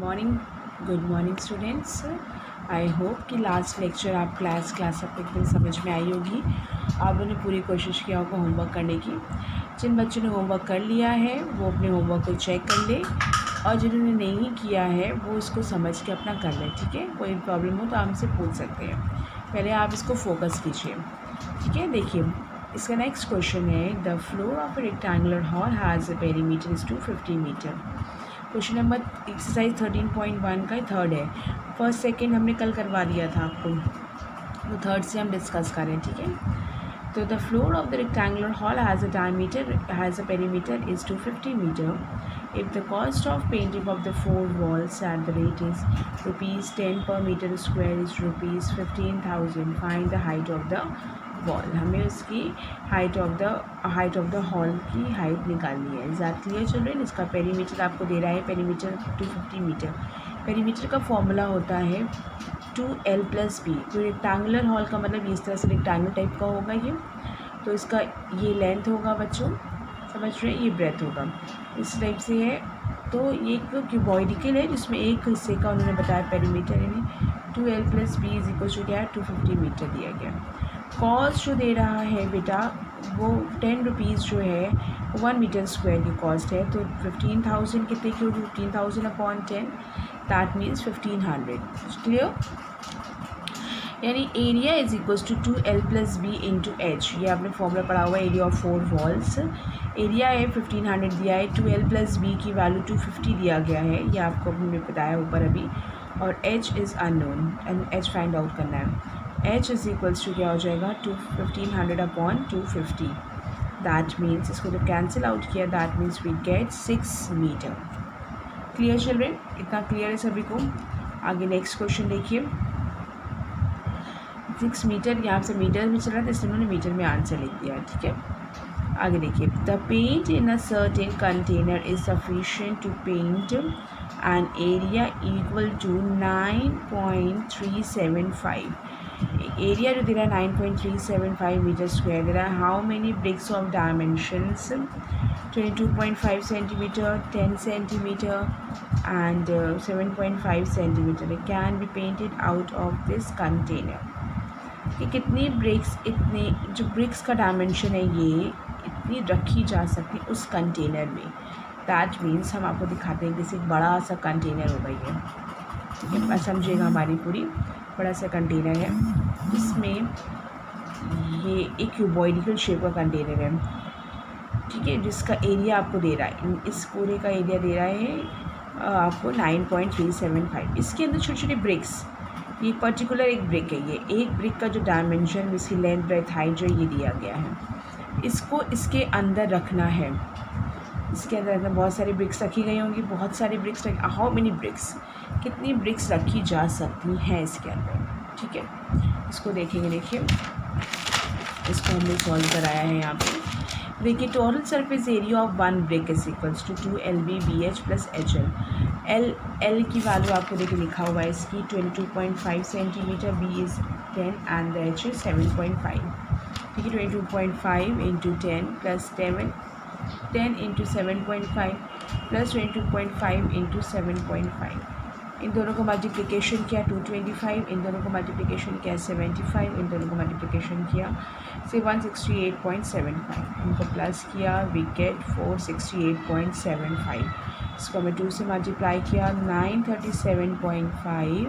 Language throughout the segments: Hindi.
Morning good morning students. I hope कि लास्ट लेक्चर आप क्लास आपको एकदम समझ में आई होगी। आप लोगों ने पूरी कोशिश किया होगा होमवर्क करने की। जिन बच्चों ने होमवर्क कर लिया है वो अपने होमवर्क को चेक कर ले, और जिन्होंने नहीं किया है वो इसको समझ के अपना कर लें। ठीक है, कोई प्रॉब्लम हो तो आप हमसे पूछ सकते हैं। पहले आप इसको फोकस कीजिए। ठीक है, देखिए इसका नेक्स्ट क्वेश्चन है, the floor of a rectangular hall has a perimeter is 250 metre. Question number exercise 13.1 का थर्ड है। फर्स्ट सेकंड हमने कल करवा दिया था आपको, तो थर्ड से हम डिस्कस करें। ठीक है, तो the floor of the rectangular hall has a perimeter is 250 metre. If the cost of painting of the 4 walls at the rate is ₹10 per meter square इज़ ₹15,000, find the height of the wall. हमें उसकी हाइट ऑफ द हॉल की हाइट निकालनी है। Is that clear children? इसका पेरीमीटर आपको दे रहा है, पेरीमीटर 250 मीटर। पेरीमीटर का फॉर्मूला होता है 2l+b। तो रेक्टेंगुलर हॉल का मतलब इस तरह से रेक्टेंगल टाइप का होगा ये, तो इसका ये लेंथ होगा बच्चों, समझ रहे हैं, ये ब्रेथ होगा, इस टाइप से है। तो ये एक क्यूबॉइडिकल है जिसमें एक हिस्से का उन्होंने बताया पेरीमीटर, यानी 2l+b इज इक्वल टू क्या है, 250 मीटर दिया गया। कॉस्ट जो दे रहा है बेटा वो 10 रुपीज़ जो है 1 मीटर स्क्वायर की कॉस्ट है। तो 15,000 कितने की होगी, 15,000/10, दैट मीन्स 1500। क्लियर? यानी area is equals to 2l+b into H. ये आपने फॉर्मूला पढ़ा हुआ है, एरिया ऑफ 4 वॉल्स। एरिया है 1500 दिया है, 2l+b की वैल्यू 250 दिया गया है, ये आपको हमने बताया ऊपर अभी। और h is unknown and h find out करना है। h इज़ इक्वल्स टू क्या हो जाएगा, 1500/250। दैट मीन्स इसको जब कैंसिल आउट किया that means we get 6 metre. Clear children? इतना क्लियर है सभी को? आगे नेक्स्ट क्वेश्चन देखिए। 6 मीटर, यहाँ से मीटर में चल रहा था इसलिए उन्होंने मीटर में आंसर लिख दिया। ठीक है, आगे देखिए, the paint in a certain container is sufficient to paint an area equal to 9.375। Area जो दे रहा है 9.375 मीटर स्क्वायर दे रहा है। How many bricks of dimensions 22.5 centimetre, 10 centimetre and 7.5 centimetre can be painted out of this container. कि कितनी ब्रिक्स, इतने जो ब्रिक्स का डायमेंशन है ये इतनी रखी जा सकती है उस कंटेनर में। दैट मीन्स हम आपको दिखाते हैं जैसे बड़ा सा कंटेनर होगा ये। ठीक है, समझिएगा हमारी पूरी, बड़ा सा कंटेनर है जिसमें ये एक क्यूबॉइडिकल शेप का कंटेनर है। ठीक है, जिसका एरिया आपको दे रहा है, इस पूरे का एरिया दे रहा है आपको 9.375। इसके अंदर छोटे छोटे ब्रिक्स, ये पर्टिकुलर एक ब्रिक है, ये एक ब्रिक का जो डायमेंशन, इसकी लेंथ ब्रेथ हाइट जो ये दिया गया है, इसको इसके अंदर रखना है। इसके अंदर बहुत सारी ब्रिक्स रखी गई होंगी, बहुत सारी ब्रिक्स रखी। हाउ मेनी ब्रिक्स, कितनी ब्रिक्स रखी जा सकती हैं इसके अंदर। ठीक है, इसको देखेंगे। देखिए इसको हमने सॉल्व कराया है यहाँ पे। देखिए, total surface area of 1 brick is equals to 2lb/bh + hl। L की वैल्यू आपको देखिए लिखा हुआ है इसकी 22.5 centimetre, B is 10 and the H is 7.5। ठीक है, 22.5 into 10 plus 10 into 7.5 plus 22.5 into 7.5। इन दोनों को मल्टीप्लिकेशन किया 225, इन दोनों को मल्टीप्लिकेशन किया 75, इन दोनों को मल्टीप्लिकेशन किया से 168.75, इनको प्लस किया वी गेट 468.75। इसको हमें 2 से मल्टीप्लाई किया 937.5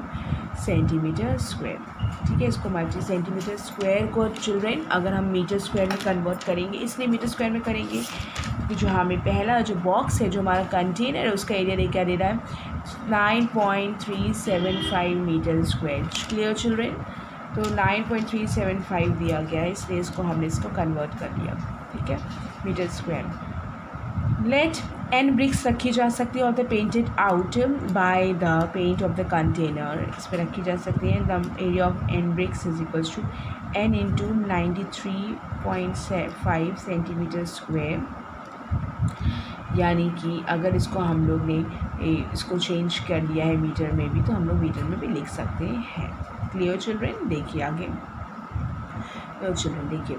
सेंटीमीटर स्क्वायर। ठीक है, इसको सेंटीमीटर स्क्वायर को चिल्ड्रेन अगर हम मीटर स्क्वायर में कन्वर्ट करेंगे, इसलिए मीटर स्क्वायर में करेंगे कि जो हमें पहला जो बॉक्स है, जो हमारा कंटेनर है, उसका एरिया क्या दे रहा है, 9.375 मीटर स्क्वायर। Clear children? तो 9.375 दिया गया है, इसलिए इसको हमने इसको कन्वर्ट कर लिया। ठीक है, metre square. Let n bricks रखी जा सकती है और the painted out by the paint of the container, इस पर रखी जा सकती है। The area of n bricks is equals to n into 93.5 centimetre square. यानी कि अगर इसको हम लोग ने इसको चेंज कर लिया है मीटर में भी, तो हम लोग मीटर में भी लिख सकते हैं। Clear children? देखिए आगे। चिल्ड्रेन देखिए,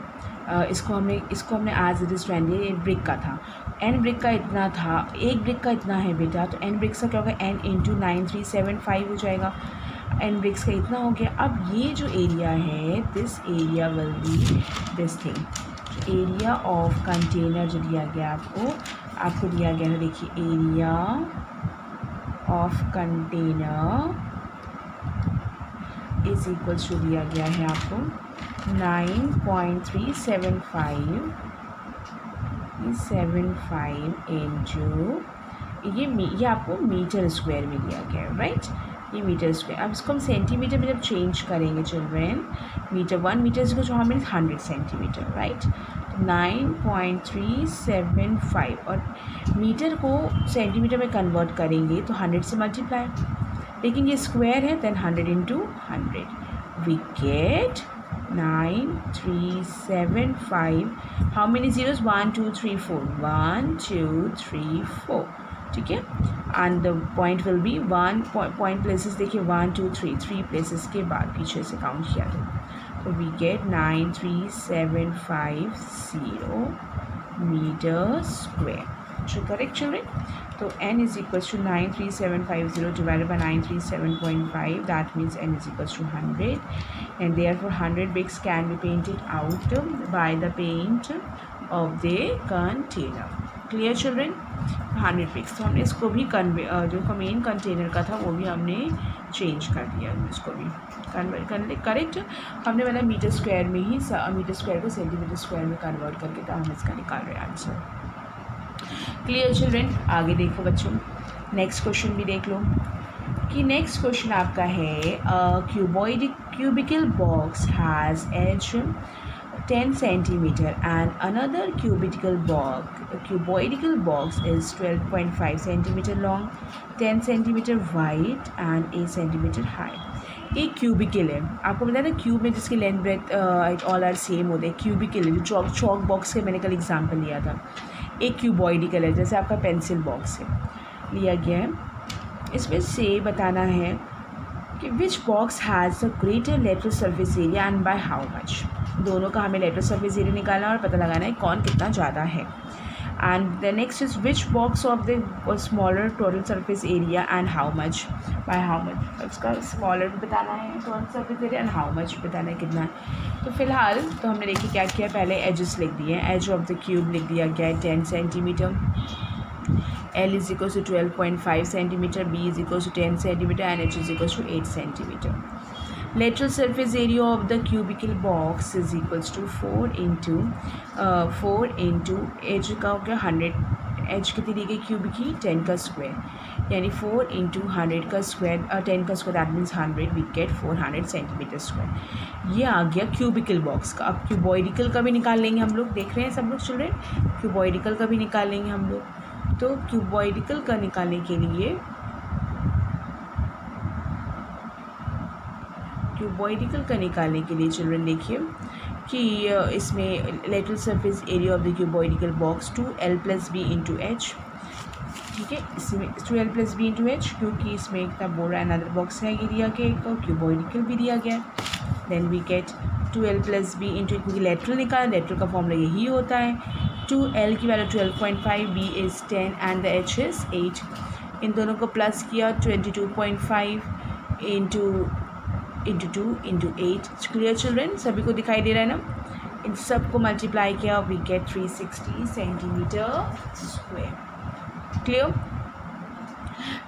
इसको हमने एज इट इज़ ट्रेंड ये ब्रिक का था, n ब्रिक का इतना था, एक ब्रिक का इतना है बेटा, तो n ब्रिक्स का क्या होगा, n इंटू 9375 हो जाएगा, n ब्रिक्स का इतना हो गया। अब ये जो एरिया है, this area will be this thing, area of container जो दिया गया आपको दिया गया है, देखिए area of container is equals to दिया गया है आपको 9.375 इंटू ये आपको मीटर स्क्वायर में दिया गया है, राइट, ये मीटर स्क्वायर। अब इसको हम सेंटीमीटर में जब चेंज करेंगे चिल्ड्रेन, मीटर 1 मीटर को जो हमें 100 सेंटीमीटर, राइट, 9.375 और मीटर को सेंटीमीटर में कन्वर्ट करेंगे तो 100 से मल्टीप्लाई, लेकिन ये स्क्वायर है, then 100 into 100 we get 9375। How many zeros, 1 2 3 4, 1 2 3 4, ठीक है, and the point will be 1 point places देखिए 1 2 3 प्लेसेस के बाद पीछे से काउंट किया तो we get 93750 metre square. So correct children? So n is equals to 93750 divided by 937.5, that means n is equals to 100, and therefore 100 bricks can be painted out by the paint of the container. Clear children? 100 bricks, तो हमने इसको भी जो मेन कंटेनर का था वो भी हमने चेंज कर दिया, इसको भी कन्वर्ट कर ले, करेक्ट, हमने मतलब मीटर स्क्वायर में ही मीटर स्क्वायर को सेंटीमीटर स्क्वायर में कन्वर्ट करके तो हम इसका निकाल रहे हैं आंसर। Clear children? आगे देखो बच्चों, नेक्स्ट क्वेश्चन भी देख लो कि नेक्स्ट क्वेश्चन आपका है cubical box has edge 10 centimeter and another cuboidal box is 12.5 centimeter long, 10 centimeter wide and 8 centimeter high। एक क्यूबिकल है, आपको पता है ना क्यूब में जिसकी length breadth all are same होते हैं, क्यूबिकल है, जो चॉक बॉक्स के मैंने कल एग्जांपल लिया था। एक क्यूबॉइडिकल है, जैसे आपका पेंसिल बॉक्स है, लिया गया है, इसमें से बताना है कि which box has a greater lateral surface area and by how much. दोनों का हमें लेटरल सरफेस एरिया निकालना और पता लगाना है कौन कितना ज़्यादा है। And the next is which box of the smaller total surface area and how much, by how much, उसका स्मॉलर भी बताना है total surface area and how much बताना है कितना है। तो फिलहाल तो हमने देखिए क्या किया, पहले एजेस लिख दिए, एज ऑफ द क्यूब लिख दिया गया है 10 centimetre, L is equals to 12.5 centimeter, B is equals to 10 centimeter and H is equals to 8 centimeter. Lateral surface area of the cubical box is equals to 4 into H का हो गया 100, H कितनी दी गई क्यूब की 10 का स्क्वायर, यानी 4 into 100 का स्क्वायर 10 का square that means 100, we get 400 centimetre square. ये आ गया क्यूबिकल बॉक्स का। अब क्यूबॉइडिकल का भी निकाल लेंगे हम लोग, देख रहे हैं सब लोग चिल्ड्रेन, क्यूबॉइडिकल का भी निकाल लेंगे हम लोग। तो क्यूबॉइडिकल का निकालने के लिए चिल्ड्रन देखिए कि इसमें lateral surface area of the cuboidical box 2L + B × H, ठीक है, इसमें 2L + B × H, क्योंकि इसमें एक था बोल रहा है अनदर बॉक्स है ये दिया गया, एक क्यूबॉइडिकल भी दिया गया। Then we gate 2L + B × क्योंकि लेटरल निकाला, लेटरल का फॉर्मूला यही होता है, 2L की value 12.5, B is 10 and the H is 8। इन दोनों को प्लस किया 22.5 इंटू 2 इंटू 8। Clear children? सभी को दिखाई दे रहा है ना? इन सब को मल्टीप्लाई किया, we get 360 centimetre square. Clear?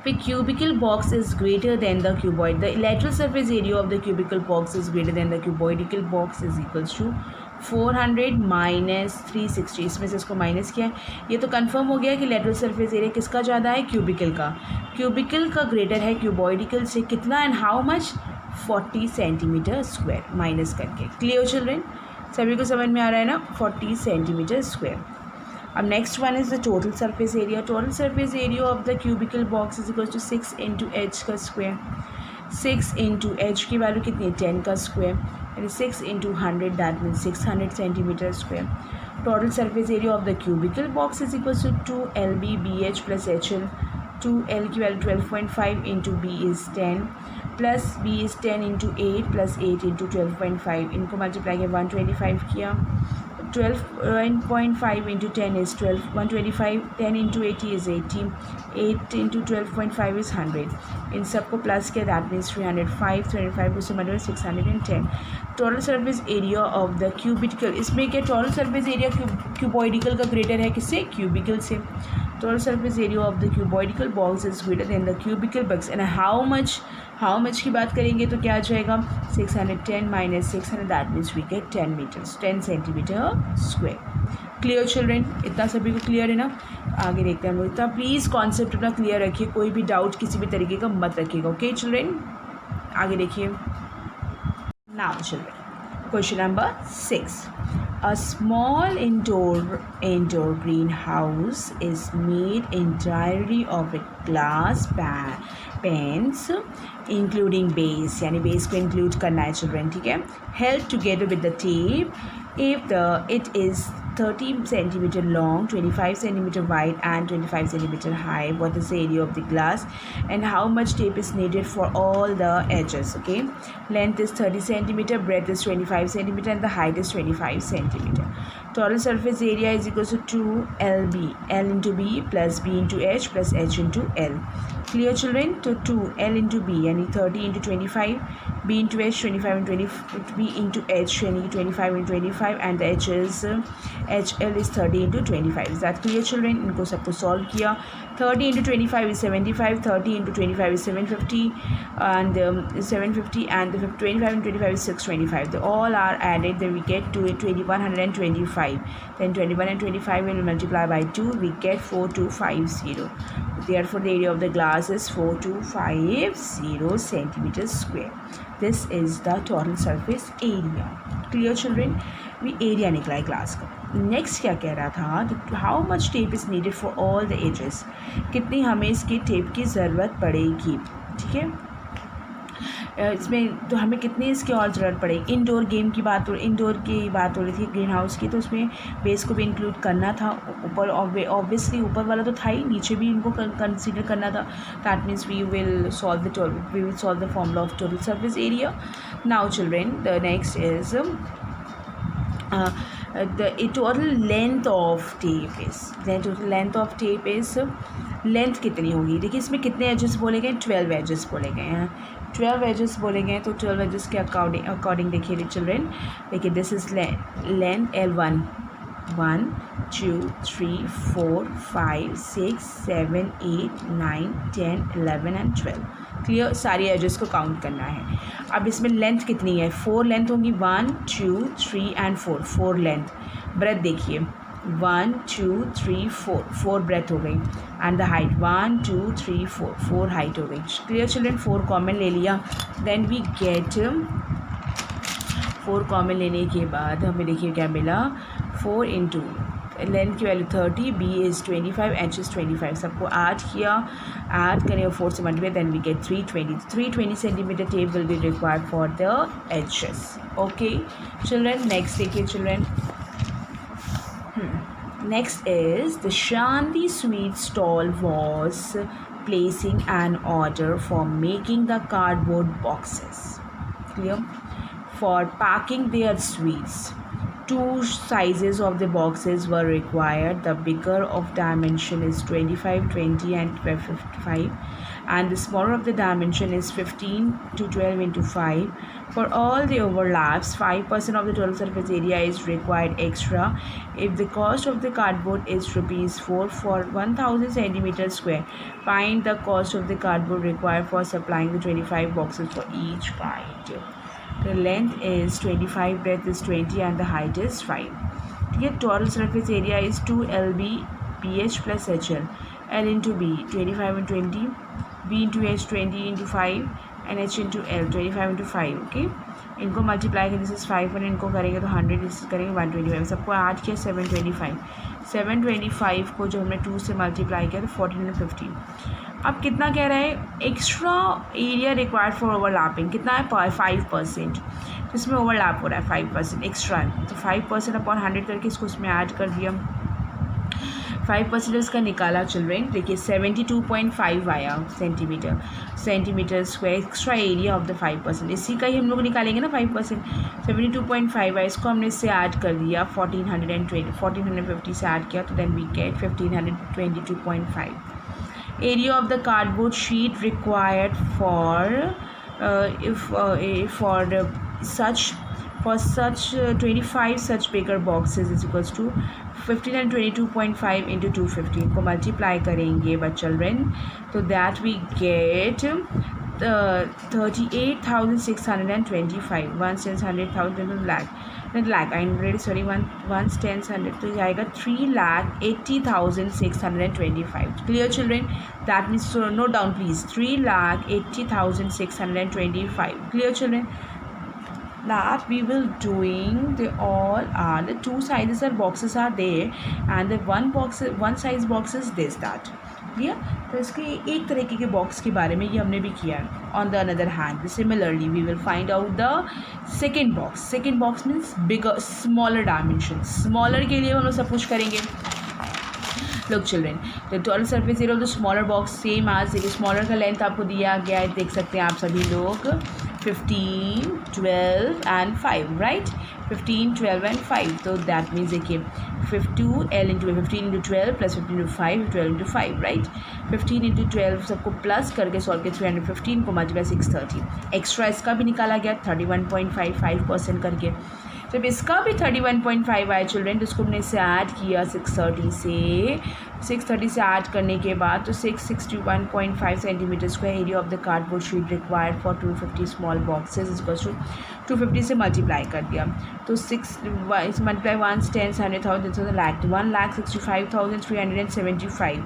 फिर cubical box is greater than the cuboid, the lateral surface area of the cubical box is greater than the cuboidal box is equals to 400 minus 360, इसमें से इसको माइनस किया है। ये तो कंफर्म हो गया कि लेटरल सरफेस एरिया किसका ज़्यादा है, क्यूबिकल का। क्यूबिकल का ग्रेटर है क्यूबॉइडिकल से, कितना and how much, 40 centimetre square minus करके। Clear children? सभी को समझ में आ रहा है ना? 40 सेंटीमीटर स्क्वायर। अब next one is the total surface area. Total surface area of the cubical box is equal to 6 × H का स्क्वायर। 6 × H की वैल्यू कितनी है, 10 का स्क्वायर, यानी 6 × 100 that means 600 centimetre square. Total surface area of the cubical box is equal to 2LB BH + HL। 2L की value 12.5 into B is 10 plus B is 10 into 8 + 8 into 12.5, इनको मल्टीप्लाई किया 125 किया, 12.5 into 10 is 12, 125, 10 into 80 is 80, 8 into 12.5 is 100. इन सबको प्लस किया, दैट मीन्स 305, 305 को से मतलब 610. Total surface area of the cubical, इसमें क्या टोटल सरफेस एरिया क्यूबॉइडिकल का ग्रेटर है किससे, क्यूबिकल से. Total surface area of the cuboidical box is greater than the cubical box. And how much की बात करेंगे तो क्या आ जाएगा, 610 minus 600, that means we get 10 metres, 10 centimetre square. Clear children, इतना सभी को क्लियर है ना. आगे देखते हैं हम लोग. इतना प्लीज़ कॉन्सेप्ट अपना क्लियर रखिए, कोई भी डाउट किसी भी तरीके का मत रखिएगा. ओके चिल्ड्रेन, आगे देखिए. Now children, question number 6. A small indoor greenhouse is made entirely of a glass pans including base, यानी base को include करना है children, ठीक है. Held together with the tape. If it is 30 centimeter long, 25 centimeter wide and 25 centimeter high, what is the area of the glass and how much tape is needed for all the edges? Okay, length is 30 centimeter, breadth is 25 centimeter and the height is 25 centimeter. Total surface area is equal to 2LB, L into B plus B into H plus H into L. Clear children? To 2L into B यानी 30 into 25, B into H 25 and 20, B into H यानी 25 and 25 and the H is HL is 30 into 25. Is that clear children? इनको सबको सॉल्व किया. 30 into 25 is 75, 30 into 25 is 750 and 750 and the 25 and 25 is 625. They all are added, then we get to 2125. Then 21 and 25 will multiply by 2, we get 4250. Therefore the area of the glass is 4250 centimeters square. This is the total surface area. Clear children? We area निकला है ग्लास का. नेक्स्ट क्या कह रहा था, how much tape is needed for all the edges, कितनी हमें इसकी टेप की ज़रूरत पड़ेगी. ठीक है, इसमें तो हमें कितनी इसकी और ज़रूरत पड़ेगी. इंडोर की बात हो रही थी ग्रीन हाउस की, तो उसमें बेस को भी इंक्लूड करना था. ऊपर ऑब्वियसली ऊपर वाला तो था ही, नीचे भी इनको कंसीडर करना था. That means we will solve the formula of total surface area. Now children, the next is the total length of tape is length कितनी होगी. देखिए इसमें कितने एजेस बोले गए, 12 एजेस बोले गए हैं. 12 एजेस बोले गए, तो 12 एजेस के अकॉर्डिंग देखिए चिल्ड्रेन. देखिए this is length L1, 1 2 3 4 5 6 7 8 9 10 11 and 12. Clear, सारी एजेस को काउंट करना है. अब इसमें लेंथ कितनी है, 4 लेंथ होंगी, 1 2 3 and 4 लेंथ. ब्रेथ देखिए 1 2 3 4 ब्रेथ हो गई. एंड द हाइट 1 2 3 4 हाइट हो गई. क्लियर चिल्ड्रन, 4 कॉमन ले लिया. देन वी गेट 4 कॉमन लेने के बाद हमें देखिए क्या मिला, 4 इंटू लेंथ की value 30, B is 25, H is 25. सबको ऐड किया, ऐड करें 4 से multiply, then we get 320 centimetre tape will be required for the edges. Okay children, next देखिए children. Next is the Shanti Sweet stall was placing an order for making the cardboard boxes. Clear? For packing their sweets. 2 sizes of the boxes were required. The bigger of dimension is 25, 20 and 55 and the smaller of the dimension is 15 to 12 into 5. For all the overlaps, 5% of the total surface area is required extra. If the cost of the cardboard is ₹4 for 1000 centimeters square, find the cost of the cardboard required for supplying the 25 boxes for each kind. The length is 25, breadth is 20 and the height is 5. The total surface area is 2LB BH plus HL. L into B 25 and 20, B into H 20 into 5 and H into L 25 into 5. Okay, इनको मल्टीप्लाई करें, दिस इज 5 और इनको करेंगे तो 100, दिस करेंगे 125. सबको ऐड किया 725 को जो हमने 2 से मल्टीप्लाई किया तो 1450. अब कितना कह रहा है, extra area required for overlapping कितना है, 5%. जिसमें ओवरलैप हो रहा है 5% एक्स्ट्रा है, तो 5% अपॉन 100 करके इसको उसमें ऐड कर दिया. 5% उसका निकाला चिल्ड्रेन, देखिए 72.5 आया centimetre square extra area of the 5%, इसी का ही हम लोग निकालेंगे ना 5%। 72.5 आया, इसको हमने इससे ऐड कर दिया 1450 से ऐड किया, तो then we get 1522.5। Area of the cardboard sheet required for such 25 such bigger boxes is equals to 1522.5 into 215 को मल्टीप्लाई करेंगे चिल्ड्रेन, तो दैट वी गेट 38,625 तो जाएगा 3,80,625। Clear children, that means note down please 3,80,625। Clear children, that we will doing the all are the two sizes or boxes are there and the one size box is this that clear। तो इसके एक तरीके के बॉक्स के बारे में ये हमने भी किया। On the another hand similarly we will find out the second box means bigger smaller dimension. Smaller के लिए हम लोग सब कुछ करेंगे। Look children, the total surface area of the smaller box same as देखिए स्मॉलर का लेंथ आपको दिया गया है, देख सकते हैं आप सभी लोग 15, 12 and 5 राइट, 15, 12 and 5। तो दैट मीन्स देखिए 2L into 15 into 12 plus 15 into 5 12 into 5 right. 15 into 12 सबको प्लस करके सॉल्व किया 315 को मल्टीप्लाई 630। एक्स्ट्रा इसका भी निकाला गया 31.55% करके। जब इसका भी 31.5 आया चिल्ड्रेन, तो इसको हमने इससे ऐड किया 630 से ऐड करने के बाद तो 661.5 centimetre square area of the cardboard sheet required for 250 small boxes is to 250 से मल्टीप्लाई कर दिया, तो 6 मल्टीप्लाई 1 10 100,000 लाख 1,65,375।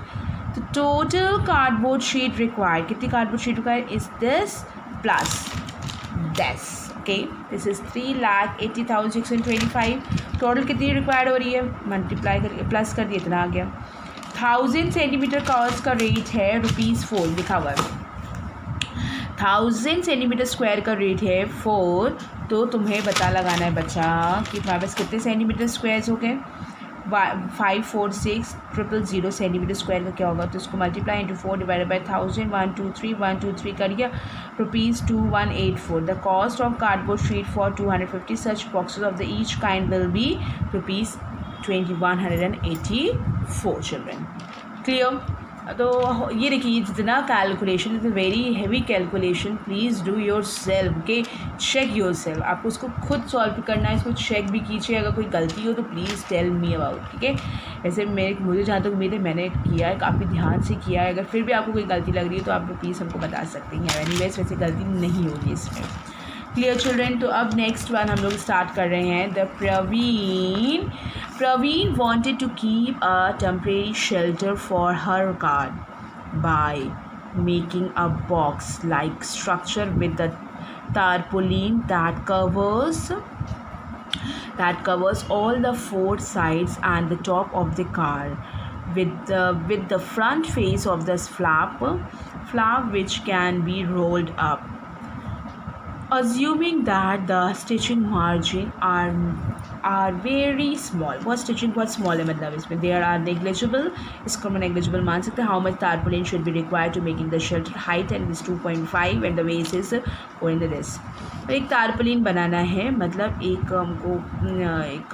तो टोटल कार्डबोर्ड शीट रिक्वायर्ड, कितनी cardboard sheet required is this plus this. Okay, this is 3,80,625। Total कितनी रिक्वायर्ड हो रही है, मल्टीप्लाई करके प्लस कर दिया, इतना आ गया। 1000 सेंटीमीटर का उसका रेट है ₹4 लिखा हुआ है। 1000 सेंटीमीटर स्क्वायर का रेट है 4, तो तुम्हें पता लगाना है बच्चा कि तुम्हारे पास कितने सेंटीमीटर स्क्वायर्स हो गए। 546,000 सेंटीमीटर स्क्वायर का क्या होगा, तो इसको मल्टीप्लाई इंटू 4 डिवाइडेड बाई 1000 123 करिए ₹2184। The cost of cardboard sheet for 250 such boxes of the each kind will be ₹2184 children. Clear, तो ये देखिए जितना calculation is very heavy calculation, please do yourself, okay, check yourself. आपको उसको खुद सॉल्व करना है, इसको चेक भी कीजिए, अगर कोई गलती हो तो प्लीज़ टेल मी अबाउट, ठीक है। वैसे मुझे जहाँ तक उम्मीद है मैंने किया है, काफ़ी ध्यान से किया है। अगर फिर भी आपको कोई गलती लग रही है तो आप प्लीज़ हमको बता सकते हैं। एनीवेज वैसे गलती नहीं होगी इसमें। क्लियर चिल्ड्रेन, तो अब नेक्स्ट वन हम लोग स्टार्ट कर रहे हैं। The Praveen wanted to keep a temporary shelter for her car by making a box-like structure with the tarpaulin that covers all the 4 sides and the top of the car, with the front face of the flap which can be rolled up. Assuming that the stitching margin are very small, बहुत स्टिचिंग बहुत स्मॉल है, मतलब इसमें देयर आर नेग्लिजिबल, इसको हम नेग्लिजिबल मान सकते हैं। How much tarpaulin should be required to making the shelter height and this 2.5 and the base is in this. तो एक टारपोलिन बनाना है, मतलब एक हमको एक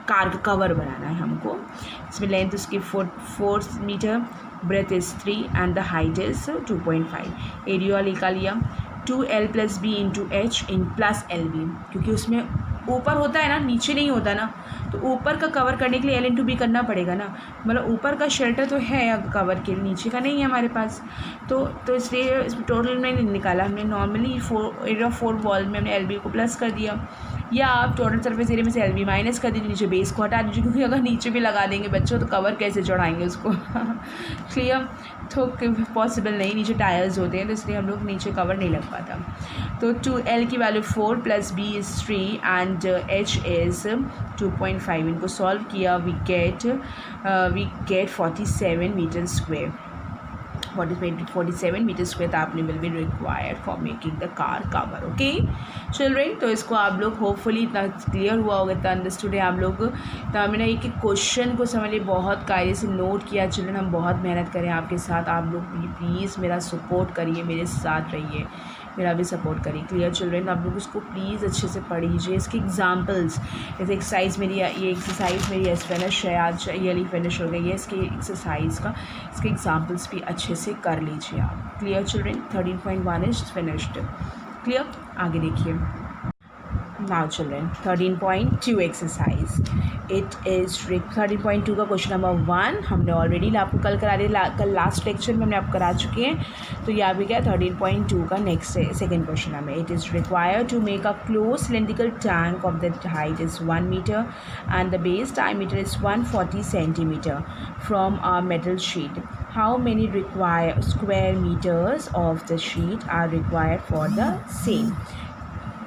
कार का कवर बनाना है हमको। इसमें लेंथ उसकी 4 metre, breadth is 3 and the height is 2.5। Area निकाल लिया 2L + B × H + LB, क्योंकि उसमें ऊपर होता है ना, नीचे नहीं होता ना, तो ऊपर का कवर करने के लिए L × B करना पड़ेगा ना। मतलब ऊपर का शेल्टर तो है अब कवर के लिए, नीचे का नहीं है हमारे पास, तो इसलिए इसमें टोटल में नहीं निकाला हमने। नॉर्मली एरिया 4 वॉल में हमने LB को प्लस कर दिया, या आप टोटल सरफेस एरिया में से LB माइनस कर दीजिए, नीचे बेस को हटा दीजिए, क्योंकि अगर नीचे भी लगा देंगे बच्चों तो कवर कैसे चढ़ाएंगे उसको क्लियर, तो पॉसिबल नहीं, नीचे टायर्स होते हैं, तो इसलिए हम लोग नीचे कवर नहीं लग पाता। तो 2L की value 4 + B is 3 and H is 2.5। इनको सॉल्व किया we get 47 metre square. 47 metre square the आपने will be required for making the car cover. Okay children, तो इसको आप लोग होपफुली इतना क्लियर हुआ होगा, इतना अंडरस्टूड है आप लोग. तो हमने एक एक क्वेश्चन को समझ लिए, बहुत कायदे से नोट किया. चिल्ड्रेन हम बहुत मेहनत करें आपके साथ. आप लोग प्लीज़ मेरा सपोर्ट करिए, मेरे साथ रहिए, मेरा भी सपोर्ट करिए. क्लियर चिल्ड्रेन, आप लोग उसको प्लीज़ अच्छे से पढ़िए. इसके एग्जांपल्स, जैसे एक्सरसाइज मेरी, ये एक्सरसाइज मेरी फिनिश है, आज ये फिनिश हो गई है. इसके एक्सरसाइज का इसके एग्जांपल्स भी अच्छे से कर लीजिए आप. Clear children, 13.1 is finished. Clear, आगे देखिए. Now children 13.2 exercise. It is 13.2 का क्वेश्चन नंबर 1 हमने ऑलरेडी आपको कल करा दिया. कल लास्ट लेक्चर में हमने आपको करा चुके हैं. तो यहाँ भी क्या 13.2 का नेक्स्ट सेकेंड क्वेश्चन हमें. It is required to make a close cylindrical tank of the height is 1 metre and the base diameter is 140 centimetre from a metal sheet. How many square meters of the sheet are required for the same?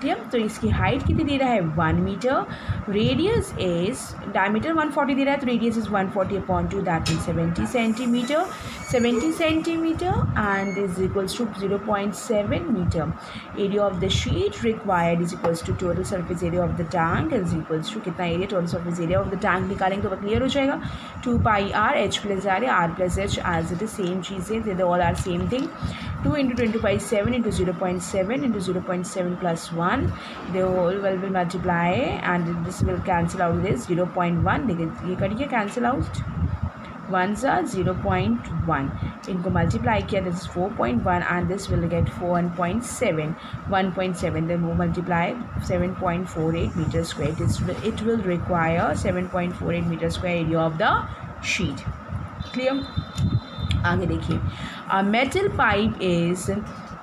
ठीक है, तो इसकी हाइट कितनी दे रहा है 1 मीटर. रेडियस इज डायमीटर 140 दे रहा है, तो radius is 140/2 that mean 70 centimetre. 70 centimetre and is equals to 0.7 metre. Area of the sheet required is equals to total surface area of the tank is equals to कितना area, total surface area of the tank निकालेंगे तो क्लियर हो जाएगा. 2πr h + r + h as it is same चीज़ें, they all are same thing. 2 × 10⁻⁷ into 0.7 into 0.7 plus 1, the whole will multiply and this will cancel out this 0.1. देखिए ये करिए कैंसिल आउट, 1 सा 0.1, इनको मल्टीप्लाई किया this is 4.1 and this will get 1.7. 1.7 then वो multiply 7.48 metre square. It will require 7.48 metre square area of the sheet. Clear, आगे देखिए. A metal pipe is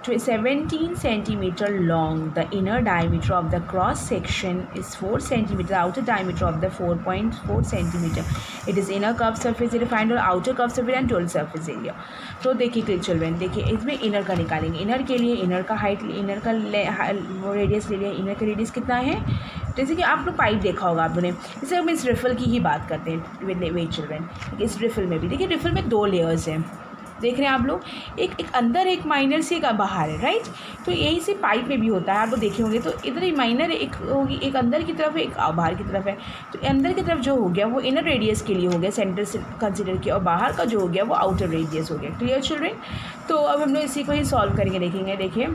17 centimeter long. The inner diameter of the cross section is 4 centimeter. The outer diameter of the 4.4 centimeter. It is inner curved surface area. Find out outer curved surface and total surface area. तो देखिए चिल्ड्रेन, देखिए इसमें इनर का निकालेंगे. इनर के लिए इनर का हाइट, इनर का रेडियस ले लिया. इनर का रेडियस कितना है, जैसे कि आप लोग पाइप देखा होगा आपने. जैसे हम इस रिफल की ही बात करते हैं वेट चिल्ड्रेन. इस रिफल में भी देखिए, रिफल में 2 लेयर्स हैं, देख रहे हैं आप लोग. एक अंदर, एक माइनर से एक बाहर है, राइट. तो यही से पाइप में भी होता है, आप लोग देखे होंगे. तो इधर ही माइनर एक होगी, एक अंदर की तरफ है, एक बाहर की तरफ है. तो अंदर की तरफ जो हो गया वो इनर रेडियस के लिए हो गया, सेंटर से कंसिडर किया, और बाहर का जो हो गया वो आउटर रेडियस हो गया. क्लियर चिल्ड्रेन, तो अब हम लोग इसी को ही सॉल्व करके देखेंगे. देखिए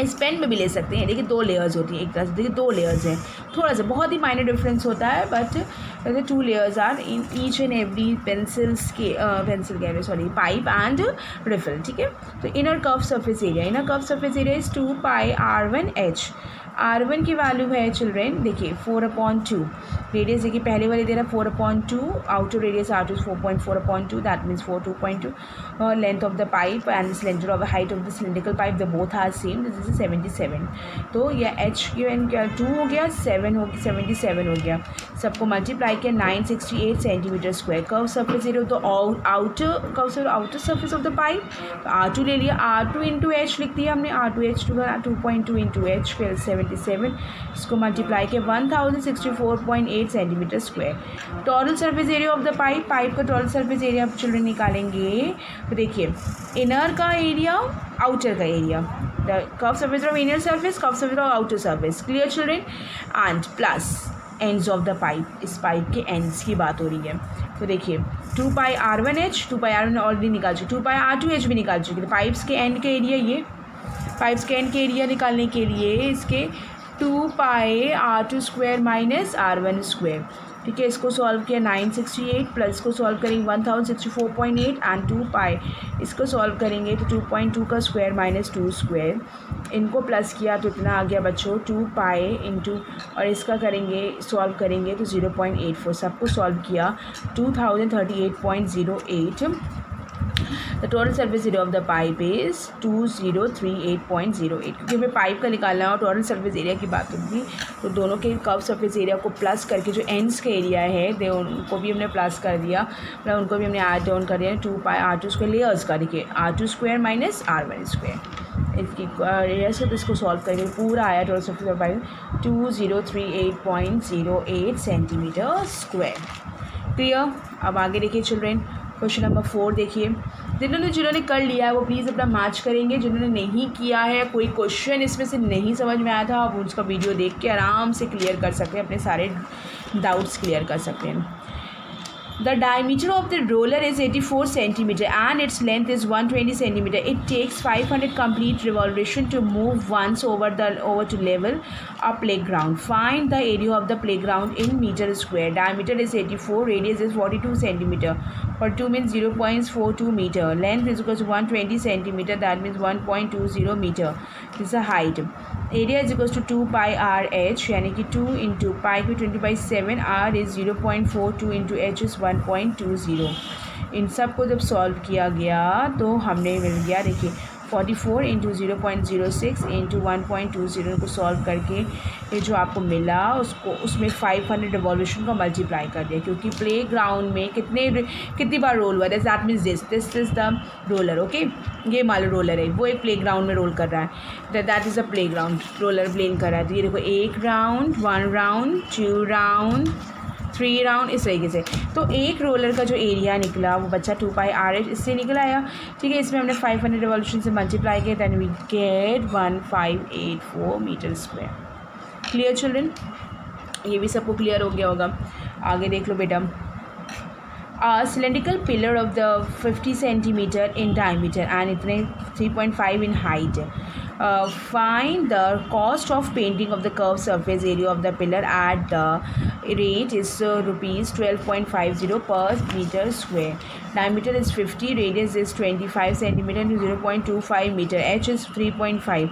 इस पेन में भी ले सकते हैं. देखिए 2 लेयर्स होती हैं एक तरह से. देखिए 2 लेयर्स हैं, थोड़ा सा बहुत ही माइनर डिफरेंस होता है, but 2 layers are in each and every pipe and refill. ठीक है, तो inner curve surface area is 2πr1h. R1 की वैल्यू है चिल्ड्रेन, देखिए 4/2. रेडियस देखिए पहले वाले दे रहा है 4/2. Outer radius R2 is 4.4/2, that means 4 2.2. Length of the pipe and cylinder of the height of the cylindrical pipe, the both are same. This is 77. तो यह H क्या 2 हो गया, 7 हो गया, 77 हो गया. सबको मल्टीप्लाई किया 968 centimetre square. Curve surface area तो outer surface of the pipe, R2 ले लिया. R2 इंटू H लिख दिया हमने. R2H 2.2 इंटू H फिर 77. इसको मल्टीप्लाई किया 1064.8 centimetre square. Total surface area of the pipe का टोटल सरफेस एरिया चिल्ड्रन निकालेंगे. तो देखिए इनर का एरिया, आउटर का area, the curve surface of inner surface, curve surface of outer surface. Clear children, and plus ends of the pipe. इस पाइप के एंड्स की बात हो रही है. तो देखिए 2πr1h, 2πr1 ऑलरेडी निकाल चुके, 2πr2h भी निकाल चुके. पाइप्स के एंड के एरिया, ये पाइप्स के एंड के एरिया निकालने के लिए इसके 2πr2 square minus r1 square. ठीक है, इसको सॉल्व किया 968 प्लस इसको सॉल्व करेंगे 1064.8 एंड 2π. इसको सॉल्व करेंगे तो 2.2 का स्क्वायर माइनस 2 स्क्वायर. इनको प्लस किया तो इतना आ गया बच्चों 2π इंटू, और इसका करेंगे सॉल्व करेंगे तो 0.84. सबको सॉल्व किया 2038.08. The total surface area of the pipe is 2038.08. क्योंकि हमें पाइप का निकालना है और टोटल सर्फेस एरिया की बात होगी, तो दोनों के कर्व सर्फेस एरिया को प्लस करके जो एंड्स का एरिया है दे उनको भी हमने प्लस कर दिया, मतलब उनको भी हमने ऐड डाउन कर दिया. 2πr2 स्क्वायर लेयर्स का, देखिए R2 square minus r1 square. इसकी एरिया से तो इसको सॉल्व करके पूरा आया total surface of pipe 2038.08 centimetre square. Clear. अब आगे देखिए चिल्ड्रेन, क्वेश्चन नंबर 4 देखिए. द जिन्होंने कर लिया है वो प्लीज़ अपना मार्च करेंगे। जिन्होंने नहीं किया है, कोई क्वेश्चन इसमें से नहीं समझ में आया था, आप उसका वीडियो देख के आराम से क्लियर कर सकते हैं, अपने सारे डाउट्स क्लियर कर सकते हैं। The diameter of the roller is 84 cm and its length is 120 cm. It takes 500 complete revolution to move once over to level a playground. Find the area of the playground in meter square. Diameter is 84, radius is 42 cm. 42 means 0.42 meter. Length is equal to 120 cm. That means 1.20 meter. This is the height. Area is equal to 2 pi r h, यानी कि 2 into pi की 20/7, r is 0.42 into h is 1.20. इन सब को जब सॉल्व किया गया तो हमने मिल गया, देखिए 44 इंटू 0.06 इंटू 1.20 को सॉल्व करके ये जो आपको मिला उसमें 500 रिवॉल्यूशन का मल्टीप्लाई कर दिया, क्योंकि प्ले ग्राउंड में कितनी बार रोल हुआ है। That means this is the roller. Okay, ये मान लो रोलर है, वो एक प्ले ग्राउंड में रोल कर रहा है, that is a playground, roller plane कर रहा है। तो ये देखो 1 राउंड, 1 राउंड, 2 राउंड, 3 राउंड, इस तरीके से। तो एक रोलर का जो एरिया निकला वो बच्चा 2 pi r h इससे निकल आया। ठीक है, इसमें हमने 500 रिवॉल्यूशन से मल्टीप्लाई किया, then we get 1584 metre square. Clear children, ये भी सबको क्लियर हो गया होगा। आगे देख लो बेटा। A cylindrical pillar of the 50 centimeter in diameter and इतने 3.5 in height. Find the cost of painting of the curved surface area of the pillar at the rate is rupees 12.50 per meter square. Diameter is 50, radius is 25 centimeter into 0.25 meter. H is 3.5.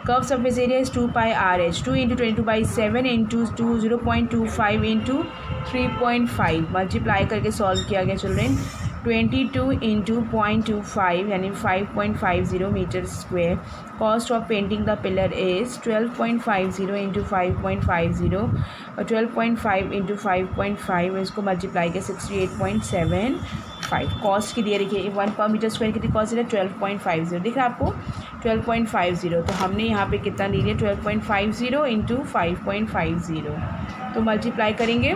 Curved surface area is 2 pi r h. 2 into 22/7 into 0.25 into 3.5 multiply करके सॉल्व किया गया चिल्ड्रेन। 22 इंटू 0.25 यानी 5.50 metre square. Cost of painting the pillar is 12.50 into 5.50 और 12.5 इंटू 5.5 इसको मल्टीप्लाई किया 68.75। कॉस्ट की दिए देखिए 1 पर मीटर स्क्वायर कितनी कॉस्ट है 12.50 दिख रहा है आपको 12.50। तो हमने यहाँ पे कितना ले लिया 12.50 इंटू 5.50 तो मल्टीप्लाई करेंगे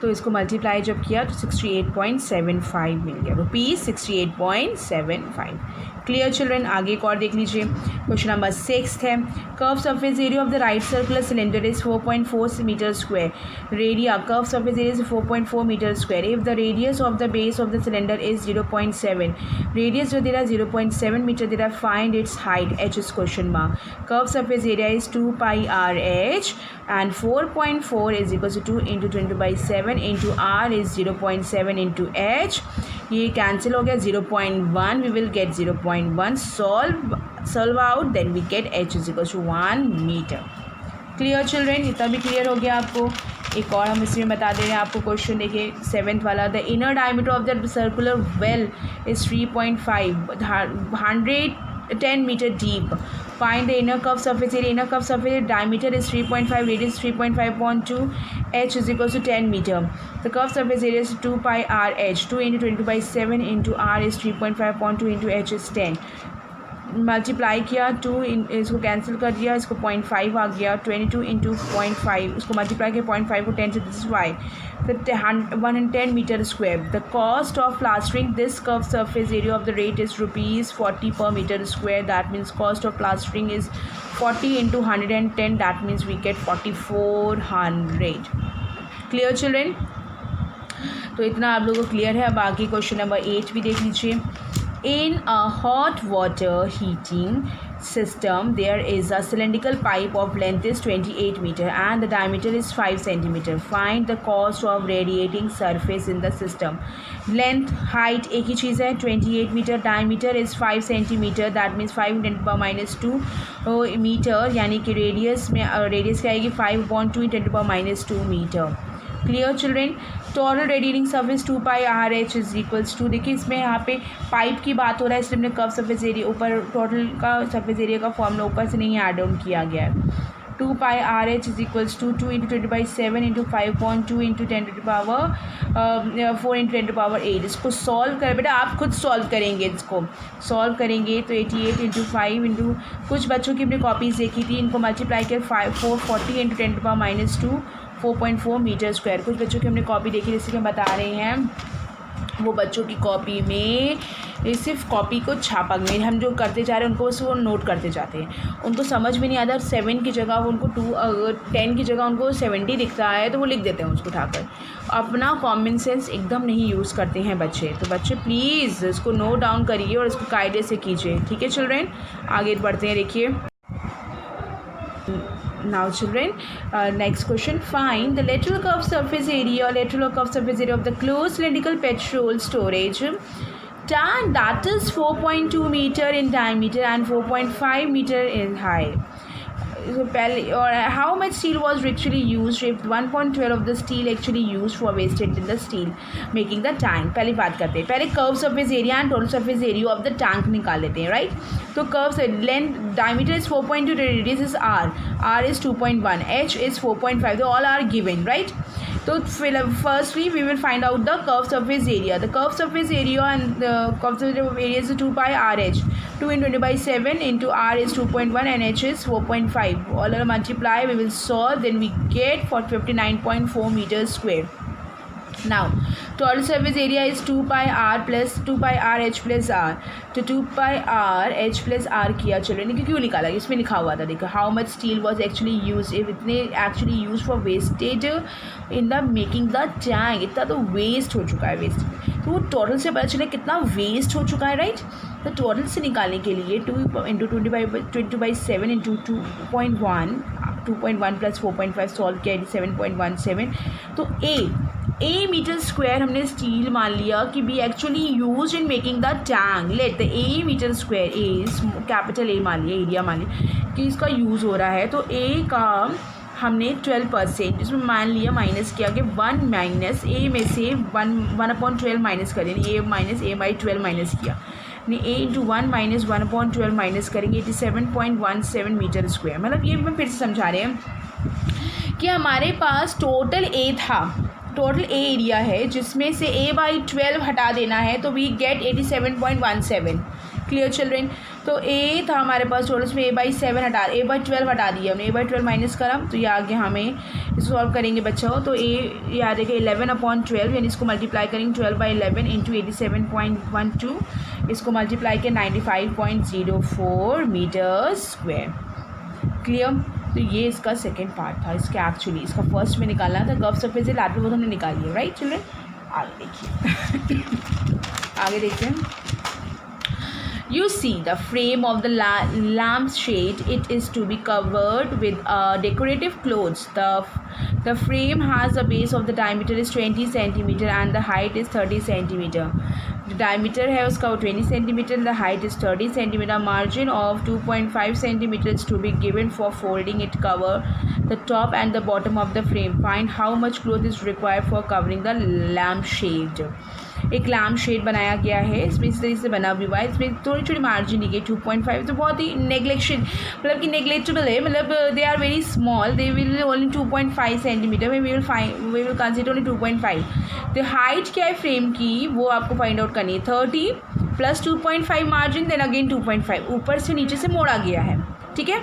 तो इसको मल्टीप्लाई जब किया तो 68.75 मिल गया रुपीज़ 68.75। क्लियर चिल्ड्रन, आगे एक और देख लीजिए। क्वेश्चन नंबर 6 है। Curve surface area of the right circular cylinder is 4.4 metre square. Radius curve surface area is 4.4 metre square. If the radius of the base of the cylinder is 0.7, radius जो दे रहा है 0.7 मीटर दे रहा है, find its height H is question mark. Curve surface area is 2 pi r h and 4.4 is equals to 2 into 20/7 into r is 0.7 into h। ये कैंसिल हो गया 0.1 we will get 0.1 solve out then we get h is equal to 1 metre. Clear children, इतना भी क्लियर हो गया आपको। एक और हम इसमें बता दे रहे हैं आपको क्वेश्चन देखिए 7th वाला। The inner diameter of the circular well is 3.5 110 meter deep. Find the inner curved surface area. Inner curved surface area diameter is 3.5, radius 3.5/2, h is equals to 10 meter. The curved surface area is 2 pi r h. 2 into 22/7 into r is 3.5/2 into h is 10. Multiply किया 2 इसको कैंसिल कर दिया, इसको 0.5 आ गया। 22 इंटू 0.5 इसको मल्टीप्लाई किया 0.5 को 10 से, this is why 110 metre square. The cost of plastering this curve surface area of the rate is rupees 40 per metre square. That means cost of plastering is 40 into 110, that means we get 4400। Clear children, तो इतना आप लोगों को क्लियर है। अब आगे क्वेश्चन नंबर 8 भी देख लीजिए। In a hot water heating system, there is a cylindrical pipe of length is 28 meter and the diameter is 5 centimeter. Find the cost of radiating surface in the system. Length, height एक ही चीज़ है 28 meter, diameter is 5 centimeter, that means 5 × 10⁻² metre, यानी कि रेडियस में रेडियस क्या आएगी 5/2 × 10⁻² metre. Clear children, total radiating surface 2 pi r h is equals to, देखिए इसमें यहाँ पे पाइप की बात हो रहा है इसलिए हमने कर्व सरफेस एरिया ऊपर टोटल का सरफेस एरिया का फॉर्मूला ऊपर से नहीं ऐड ऑन किया गया है। 2 pi r h is equals to 2 into 20/7 into 5/2 into 10 to the power 4 into 10 to the power 8। इसको सॉल्व कर बेटा, आप खुद सॉल्व करेंगे, इसको सॉल्व करेंगे तो 88 into 5 into कुछ बच्चों की अपनी कॉपीज़ देखी थी, इनको मल्टीप्लाई कर 440 into 10 to the power -2 4.4 metre square. कुछ बच्चों की हमने कॉपी देखी जैसे कि हम बता रहे हैं वो बच्चों की कॉपी में सिर्फ कॉपी को छापा में हम जो करते जा रहे हैं उनको बस वो नोट करते जाते हैं, उनको समझ में नहीं आता। 7 की जगह उनको 10 की जगह उनको 70 दिखता है तो वो लिख देते हैं उसको उठाकर। अपना कॉमन सेंस एकदम नहीं यूज़ करते हैं बच्चे। तो बच्चे प्लीज़ इसको नोट डाउन करिए और इसको कायदे से कीजिए, ठीक है चिल्ड्रेन। आगे बढ़ते हैं, देखिए। Now children, next question. Find the lateral curved surface area or lateral curved surface area of the closed cylindrical petrol storage tank that is 4.2 meter in diameter and 4.5 meter in height. So, or how much steel was actually used? If 1.12 of the steel actually used for wasted in the steel making the tank. पहले बात करते हैं, पहले curve surface area and total surface area of the tank निकाल लेते हैं, right? तो curve length diameter is 4.2, radius is r is 2.1, h is 4.5. They all are given, right? So firstly we will find out the curve surface area. The curve surface area and the curve surface area is 2 pi rh. 2 into 20 by 7 into r is 2.1 and h is 4.5. All are multiply, we will solve, then we get for 59.4 meters square. Now total surface area is 2 pi r plus 2 pi r h plus r. तो 2 pi r h plus r किया चिल्ड्रन, क्यों निकाला? इसमें लिखा हुआ था, देखो how much steel was actually use, इतने actually use for wastage in the making the tank. इतना तो वेस्ट हो चुका है, वेस्ट। तो वो टोटल से पता चले कितना वेस्ट हो चुका है, राइट? तो टोटल से निकालने के लिए 2 इंटू 20/7 इंटू 2.1 प्लस 4.5 सॉल्व किया 87.17। तो ए मीटर स्क्वायर हमने स्टील मान लिया कि be actually use in making the tank. Let the A metre square, A capital A मान लिया, एरिया मान लिया कि इसका यूज़ हो रहा है। तो ए का हमने 12% इसमें मान लिया, माइनस किया कि 1 माइनस ए में से 1/12 माइनस करें, ए माइनस ए बाई 12 माइनस किया, नहीं ए इंटू 1 माइनस 1/12 माइनस करेंगे 87.17 मीटर स्क्वायर। मतलब ये मैं फिर से समझा रहे हैं कि हमारे पास टोटल ए था, टोटल ए एरिया है जिसमें से a बाई 12 हटा देना है, तो वी गेट 87.17। Clear children? तो a था हमारे पास टोटल, उसमें a बाई 12 हटा दिया हमने, a बाई 12 माइनस करा, तो ये आगे हमें इसको सॉल्व करेंगे बच्चों। तो ये आ जाएगा 11/12, यानी इसको मल्टीप्लाई करेंगे 12/11 इंटू 87.12, इसको मल्टीप्लाई के 95.04 मीटर स्क्वायर। क्लियर? तो ये इसका सेकेंड पार्ट था, इसका एक्चुअली इसका फर्स्ट में निकालना था। कर्व सरफेस से लैटरल वो हमने निकाली है, राइट चिल्ड्रन? आगे देखिए आगे देखते हैं। You see the frame of the lampshade. It is to be covered with decorative clothes. The frame has a base of the diameter is 20 centimeter and the height is 30 centimeter. The diameter है उसका 20 centimeter, the height is 30 centimeter. Margin of 2.5 centimeters to be given for folding it, cover the top and the bottom of the frame. Find how much cloth is required for covering the lampshade. एक लैम्प शेड बनाया गया है, इसमें इस तरीके से बना हुआ है, इसमें थोड़ी छोटी मार्जिन दी गई 2.5, तो बहुत ही नेग्लेक्शन मतलब कि नेग्लेक्टेबल है, मतलब they are very small, they will only 2.5 centimetre में, वी विल कंसिडर ओनली 2.5। तो हाइट क्या है फ्रेम की वो आपको फाइंड आउट करनी है, 30 प्लस 2.5 मार्जिन, देन अगेन 2.5, ऊपर से नीचे से मोड़ा गया है, ठीक है?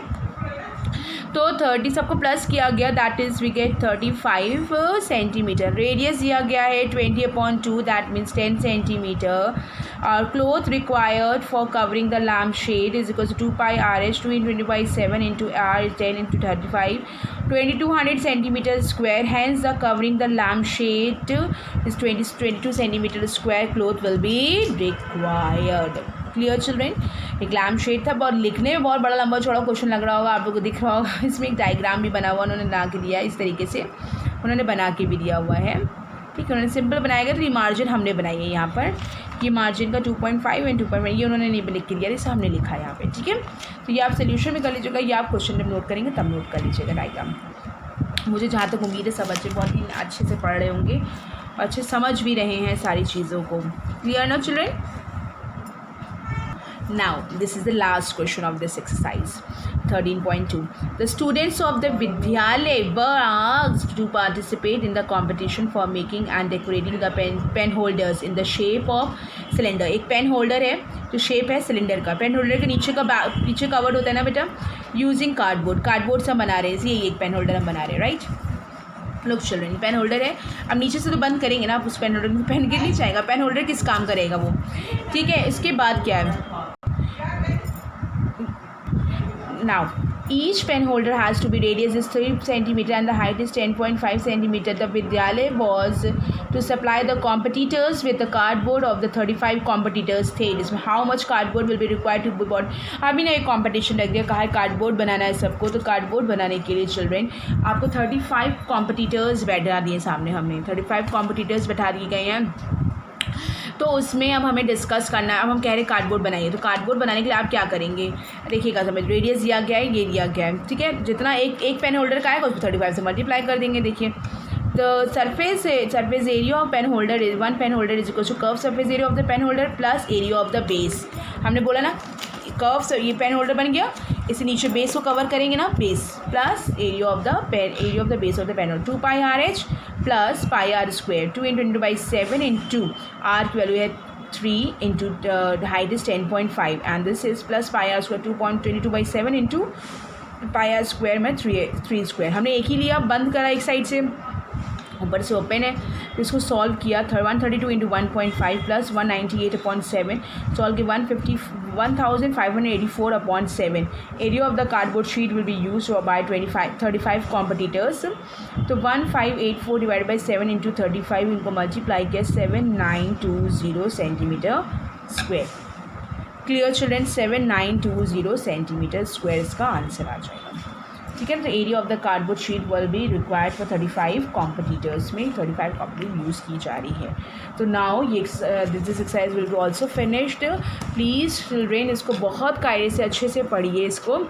तो 30 सबको प्लस किया गया, that is we get 35 centimetre. Radius दिया गया है 20/2, दैट मीन्स 10 सेंटीमीटर। और cloth required for covering the lamp shade is equal to 2 pi RH, 2 into 20/7 into r is 10 into 35, 2200 centimeter square. Hence the covering the lamp shade is 22 centimeter square cloth will be required. Clear children? एक लैम्प शेड था, बहुत लिखने में बहुत बड़ा लंबा चौड़ा क्वेश्चन लग रहा होगा आप लोगों को, दिख रहा होगा। इसमें एक डायग्राम भी बना हुआ उन्होंने बना के दिया, इस तरीके से उन्होंने बना के भी दिया हुआ है, ठीक है? उन्होंने सिंपल बनाया गया, तो ये मार्जिन हमने बनाई है यहाँ पर, ये मार्जिन का 2.5 एंड 2.5 ये उन्होंने नहीं लिख के दिया, इसे हमने लिखा है यहाँ पे, ठीक है? तो ये आप सोल्यूशन में कर लीजिएगा, ये आप क्वेश्चन में नोट करेंगे तब नोट कर लीजिएगा डायग्राम। मुझे जहाँ तक उम्मीद है सब बच्चे बहुत ही अच्छे से पढ़ रहे होंगे, अच्छे समझ भी रहे हैं सारी चीज़ों को। क्लियर ना children? Now this is the last question of this exercise 13.2. The students of the Vidyalaya were asked to participate in the competition for making and decorating the pen holders in the shape of cylinder. एक पेन होल्डर है जो शेप है सिलेंडर का, पेन होल्डर के नीचे कवर्ड होता है ना बेटा, यूजिंग कार्डबोर्ड से हम बना रहे हैं, ये एक पेन होल्डर हम बना रहे हैं, right? Look children, pen holder है। अब नीचे से तो बंद करेंगे ना, आप उस पेन होल्डर में पेन गिर नहीं जाएगा, पेन होल्डर किस काम करेगा वो, ठीक है। इसके बाद क्या है, now each pen holder has to be radius is 3 centimeter and the height is 10.5 centimeter. The Vidyalaya was to supply the competitors with the cardboard of the 35 competitors थे, इसमें how much cardboard will be required to be bought। अभी ना एक competition लग गया, कहा है कार्डबोर्ड बनाना है सबको, तो कार्डबोर्ड बनाने के लिए चिल्ड्रेन आपको 35 competitors बैठा दिए सामने, हमने 35 competitors बैठा दिए गए हैं। तो उसमें अब हमें डिस्कस करना है। अब हम कह रहे हैं कार्डबोर्ड बनाइए, तो कार्डबोर्ड बनाने के लिए आप क्या करेंगे, देखिएगा समझ, रेडियस दिया गया है, ये दिया गया है, ठीक है। जितना एक पेन होल्डर का आएगा उसको 35 से मल्टीप्लाई कर देंगे। देखिए तो surface area of pen holder is 1 pen holder is equal to curve surface area of the pen holder plus area of the base. हमने बोला ना कर्व, ये पेन होल्डर बन गया, इसे नीचे बेस को कवर करेंगे ना, base plus area of the base of the pen holder 2 pi R H plus pi R square 2 into by 7 into R की वैल्यू है 3 into height is 10.5 and this is plus pi R square 2.22 by 7 into pi R square में 3 स्क्वायर। हमने एक ही लिया, बंद करा एक साइड से, ऊपर से ओपन है, तो इसको सॉल्व किया 132 इंटू 1.5 प्लस 198/7 सॉल्व के 1584/7। Area of the cardboard sheet will be use by 35 competitors. तो 1584 डिवाइड बाई 7 इंटू 35 इनको मल्टीप्लाई किया 7920 centimetre square. Clear children, 7920 centimetre square इसका आंसर आ जाएगा, ठीक है। तो area of the cardboard sheet will be required for 35 competitors में 35 कॉम्पिटिटर यूज़ की जा रही है। तो नाउ ये this exercise will be also finished. Please children इसको बहुत कायदे से अच्छे से पढ़िए, इसको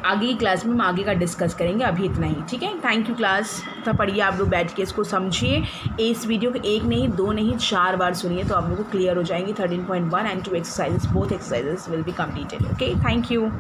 आगे की क्लास में हम आगे का डिस्कस करेंगे, अभी इतना ही, ठीक है। थैंक यू क्लास, तो पढ़िए आप लोग बैठ के, इसको समझिए। इस वीडियो को 1 नहीं 2 नहीं 4 बार सुनिए तो आप लोगों को क्लियर हो जाएंगी। 13.1 and 2 exercises, both exercises will be completed, okay. Thank you.